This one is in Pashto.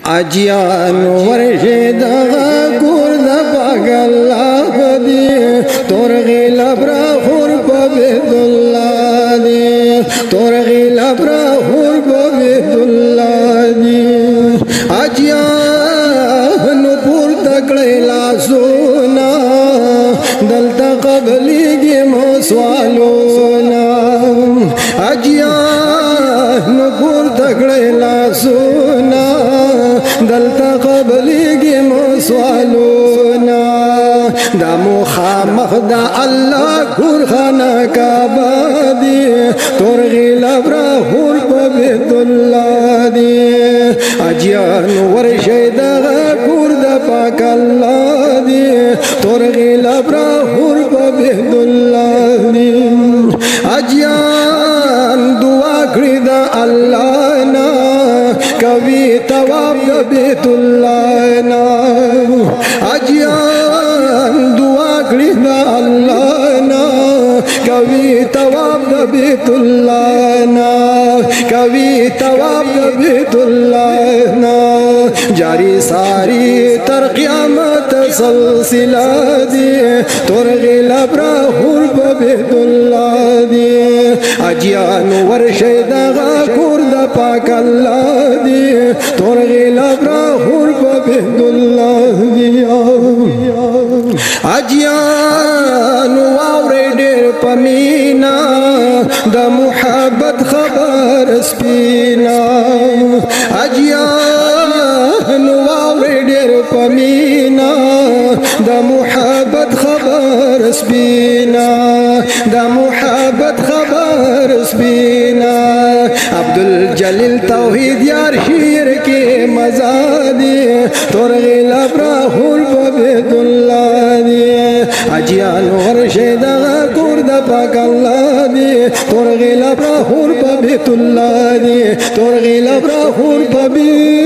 اجیان ورشد کورد پاگلا دی تورغی لبرا خور بیت اللہ دی تورغی لبرا خور بیت اللہ دی اجیان پور تکڑی لاسونا دلتا قبلی گی موسوالونا اجیان پور تکڑی لاسونا دلتا قبلیگی موسوالونا دا مخامخ دا اللہ کورخانا کعبہ دی تورغی لبرا خور پا بیت اللہ دی اجیان ورشی دا کور دا پاک اللہ دی تورغی لبرا خور پا بیت اللہ دی اجیان دعا کری دا اللہ نا کبھی تواب بیت اللہ نا اجیان دعا کری دا اللہ نا کبھی تواب بیت اللہ نا کبھی تواب بیت اللہ نا جاری ساری تر قیامت سلسلہ دی تورغی لبرا خور بیت اللہ دی اجیان ورشی دا کور دا پاک اللہ دی تورغی لبرا خور بیت اللہ دی اجیان واوری دیر پمینا دا محبت خبر سپینا اجیان واوری دیر پمینا دا محبت خبر سپینا دا محبت خبر سپینا عبدالجلیل توحید یار شیر کے مزادی تورغی لبرا خور بیت اللہ دی اجیان ورشی دا کور دا پاک اللہ دی تورغی لبرا خور بیت اللہ دی تورغی لبرا خور بیت